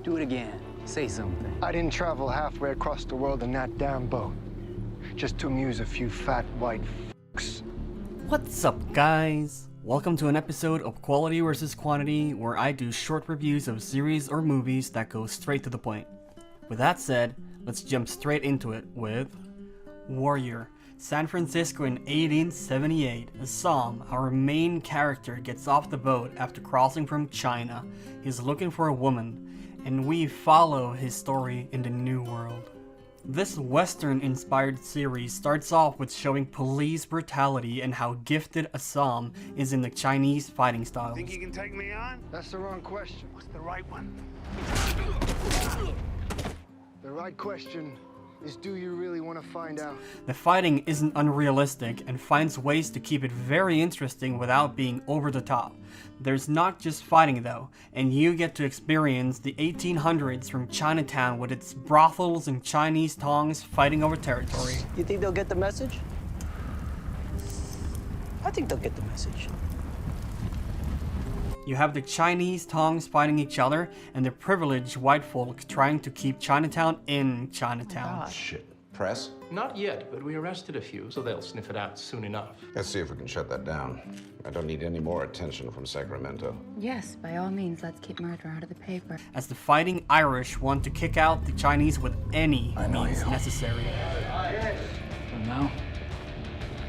Do it again. Say something. I didn't travel halfway across the world in that damn boat. Just to amuse a few fat white fucks. What's up, guys? Welcome to an episode of Quality vs. Quantity, where I do short reviews of series or movies that go straight to the point. With that said, let's jump straight into it with Warrior. San Francisco in 1878, Assam, our main character, gets off the boat after crossing from China. He's looking for a woman, and we follow his story in the New World. This Western-inspired series starts off with showing police brutality and how gifted Assam is in the Chinese fighting styles. Think you can take me on? That's the wrong question. What's the right one? The right question is, do you really want to find out? The fighting isn't unrealistic and finds ways to keep it very interesting without being over the top. There's not just fighting though, and you get to experience the 1800s from Chinatown with its brothels and Chinese tongs fighting over territory. You think they'll get the message? I think they'll get the message. You have the Chinese tongs fighting each other, and the privileged white folk trying to keep Chinatown in Chinatown. Shit. Press? Not yet, but we arrested a few, so they'll sniff it out soon enough. Let's see if we can shut that down. I don't need any more attention from Sacramento. Yes, by all means, let's keep murder out of the paper. As the Fighting Irish want to kick out the Chinese with any means necessary. And now,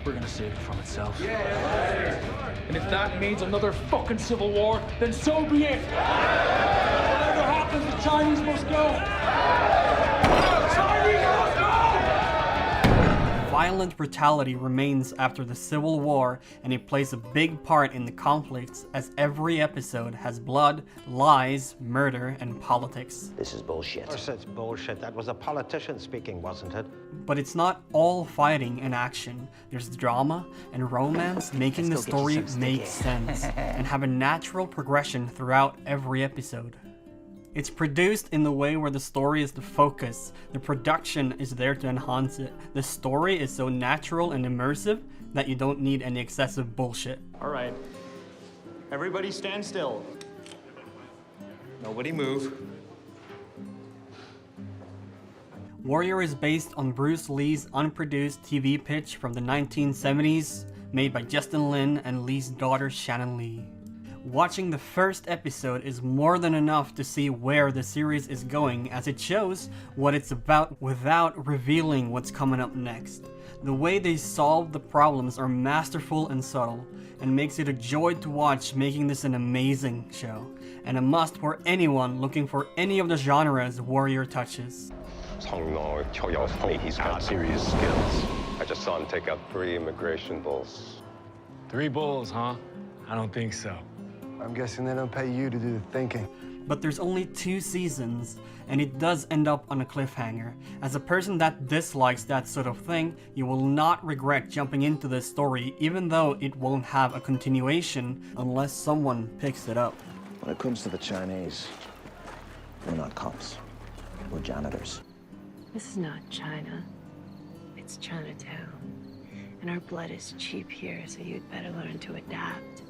we're gonna save it from itself. And if that means another fucking civil war, then so be it! Whatever happens, the Chinese must go! Chinese must go! Violent brutality remains after the Civil War, and it plays a big part in the conflicts, as every episode has blood, lies, murder, and politics. This is bullshit. Of course it's bullshit. That was a politician speaking, wasn't it? But it's not all fighting and action. There's drama and romance, making the story make sense and have a natural progression throughout every episode. It's produced in the way where the story is the focus. The production is there to enhance it. The story is so natural and immersive that you don't need any excessive bullshit. All right. Everybody stand still. Nobody move. Warrior is based on Bruce Lee's unproduced TV pitch from the 1970s, made by Justin Lin and Lee's daughter Shannon Lee. Watching the first episode is more than enough to see where the series is going, as it shows what it's about without revealing what's coming up next. The way they solve the problems are masterful and subtle, and makes it a joy to watch, making this an amazing show, and a must for anyone looking for any of the genres Warrior touches. He's got serious skills. I just saw him take out 3 immigration bulls. 3 bulls, huh? I don't think so. I'm guessing they don't pay you to do the thinking. But there's only 2 seasons, and it does end up on a cliffhanger. As a person that dislikes that sort of thing, you will not regret jumping into this story, even though it won't have a continuation unless someone picks it up. When it comes to the Chinese, we're not cops. We're janitors. This is not China. It's Chinatown. And our blood is cheap here, so you'd better learn to adapt.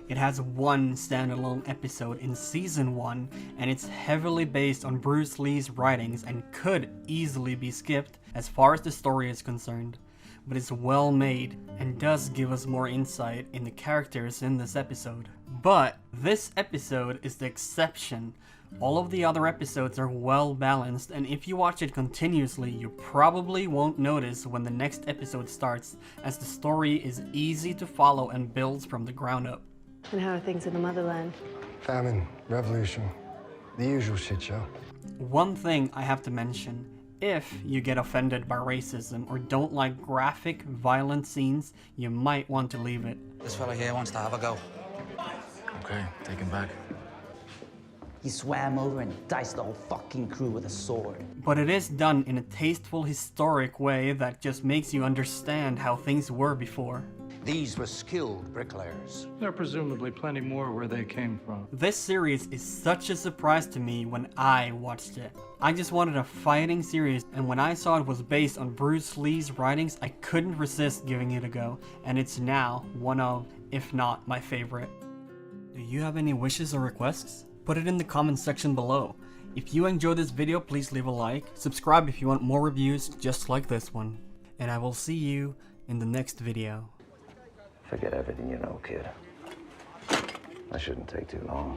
It has 1 standalone episode in season 1, and it's heavily based on Bruce Lee's writings and could easily be skipped as far as the story is concerned. But it's well made and does give us more insight in the characters in this episode. But this episode is the exception. All of the other episodes are well balanced, and if you watch it continuously, you probably won't notice when the next episode starts, as the story is easy to follow and builds from the ground up. And how are things in the motherland? Famine, revolution, the usual shit show. One thing I have to mention: if you get offended by racism or don't like graphic, violent scenes, you might want to leave it. This fella here wants to have a go. Okay, take him back. He swam over and diced the whole fucking crew with a sword. But it is done in a tasteful, historic way that just makes you understand how things were before. These were skilled bricklayers. There are presumably plenty more where they came from. This series is such a surprise to me when I watched it. I just wanted a fighting series, and when I saw it was based on Bruce Lee's writings, I couldn't resist giving it a go, and it's now one of, if not my favorite. Do you have any wishes or requests? Put it in the comments section below. If you enjoyed this video, please leave a like, subscribe if you want more reviews just like this one, and I will see you in the next video. Forget everything you know, kid. That shouldn't take too long.